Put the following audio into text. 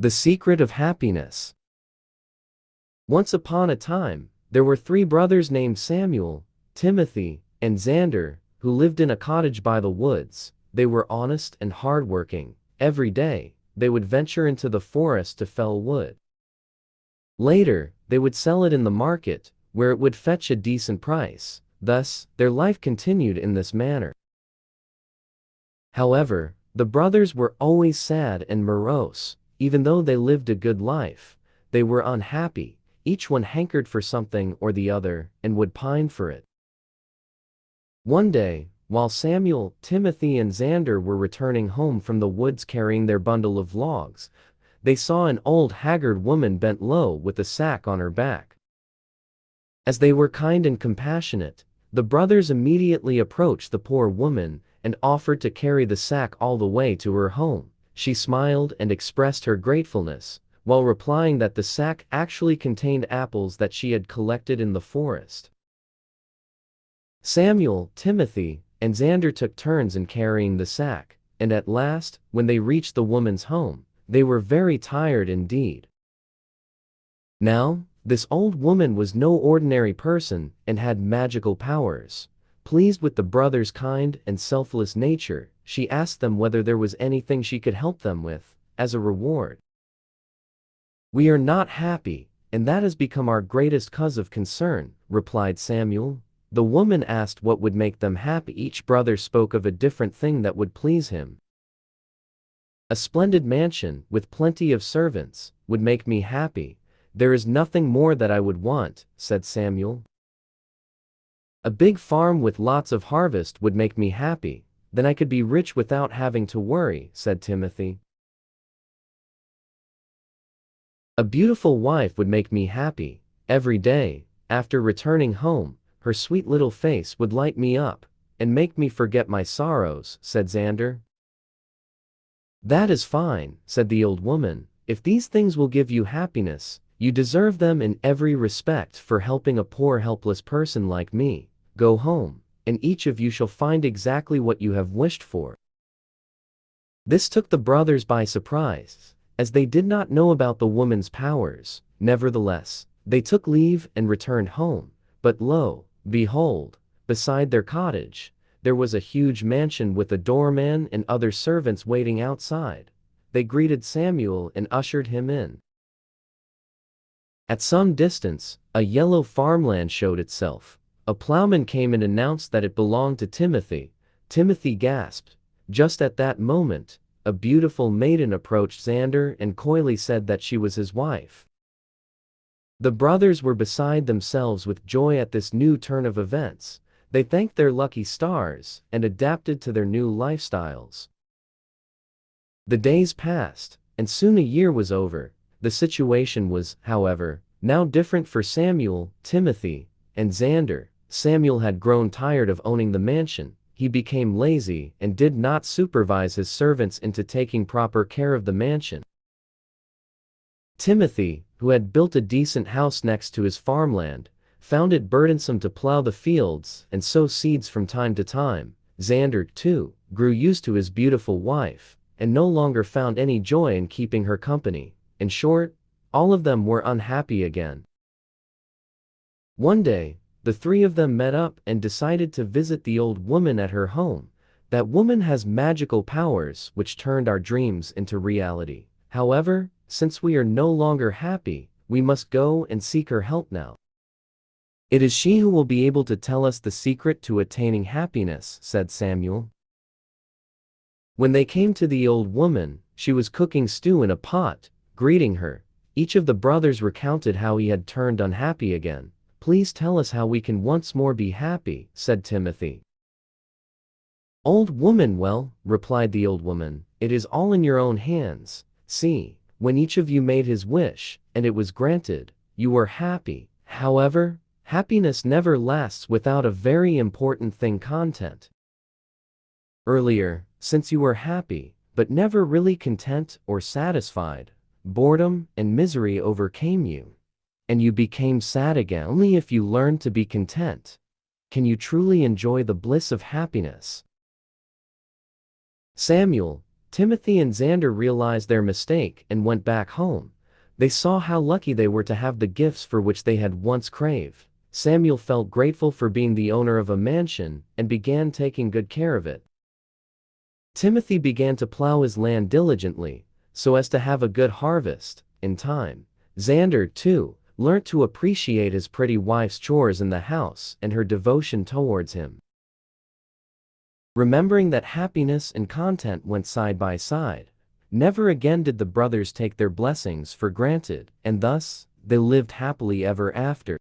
The secret of happiness. Once upon a time, there were three brothers named Samuel, Timothy, and Xander, who lived in a cottage by the woods. They were honest and hardworking. Every day, they would venture into the forest to fell wood. Later, they would sell it in the market, where it would fetch a decent price. Thus, their life continued in this manner. However, the brothers were always sad and morose. Even though they lived a good life, they were unhappy. Each one hankered for something or the other, and would pine for it. One day, while Samuel, Timothy, and Xander were returning home from the woods carrying their bundle of logs, they saw an old haggard woman bent low with a sack on her back. As they were kind and compassionate, the brothers immediately approached the poor woman and offered to carry the sack all the way to her home. She smiled and expressed her gratefulness, while replying that the sack actually contained apples that she had collected in the forest. Samuel, Timothy, and Xander took turns in carrying the sack, and at last, when they reached the woman's home, they were very tired indeed. Now, this old woman was no ordinary person and had magical powers. Pleased with the brothers' kind and selfless nature, she asked them whether there was anything she could help them with, as a reward. "We are not happy, and that has become our greatest cause of concern," replied Samuel. The woman asked what would make them happy. Each brother spoke of a different thing that would please him. "A splendid mansion, with plenty of servants, would make me happy. There is nothing more that I would want," said Samuel. "A big farm with lots of harvest would make me happy. Then I could be rich without having to worry," said Timothy. "A beautiful wife would make me happy. Every day, after returning home, her sweet little face would light me up and make me forget my sorrows," said Xander. "That is fine," said the old woman. "If these things will give you happiness, you deserve them in every respect for helping a poor helpless person like me. Go home, and each of you shall find exactly what you have wished for." This took the brothers by surprise, as they did not know about the woman's powers. Nevertheless, they took leave and returned home. But lo, behold, beside their cottage, there was a huge mansion with a doorman and other servants waiting outside. They greeted Samuel and ushered him in. At some distance, a yellow farmland showed itself. A plowman came and announced that it belonged to Timothy. Timothy gasped. Just at that moment, a beautiful maiden approached Xander and coyly said that she was his wife. The brothers were beside themselves with joy at this new turn of events. They thanked their lucky stars and adapted to their new lifestyles. The days passed, and soon a year was over. The situation was, however, now different for Samuel, Timothy, and Xander. Samuel had grown tired of owning the mansion. He became lazy and did not supervise his servants into taking proper care of the mansion. Timothy, who had built a decent house next to his farmland, found it burdensome to plow the fields and sow seeds from time to time. Xander, too, grew used to his beautiful wife, and no longer found any joy in keeping her company. In short, all of them were unhappy again. One day, the three of them met up and decided to visit the old woman at her home. That woman has magical powers which turned our dreams into reality. However, since we are no longer happy, we must go and seek her help now. "It is she who will be able to tell us the secret to attaining happiness," said Samuel. When they came to the old woman, she was cooking stew in a pot. Greeting her, each of the brothers recounted how he had turned unhappy again. "Please tell us how we can once more be happy," said Timothy. "Old woman, well," replied the old woman, "it is all in your own hands. See, when each of you made his wish, and it was granted, you were happy. However, happiness never lasts without a very important thing: content. Earlier, since you were happy, but never really content or satisfied, boredom and misery overcame you, and you became sad again. Only if you learn to be content can you truly enjoy the bliss of happiness." Samuel, Timothy and Xander realized their mistake and went back home. They saw how lucky they were to have the gifts for which they had once craved. Samuel felt grateful for being the owner of a mansion and began taking good care of it. Timothy began to plow his land diligently, so as to have a good harvest in time. Xander, too, learnt to appreciate his pretty wife's chores in the house and her devotion towards him. Remembering that happiness and content went side by side, never again did the brothers take their blessings for granted, and thus, they lived happily ever after.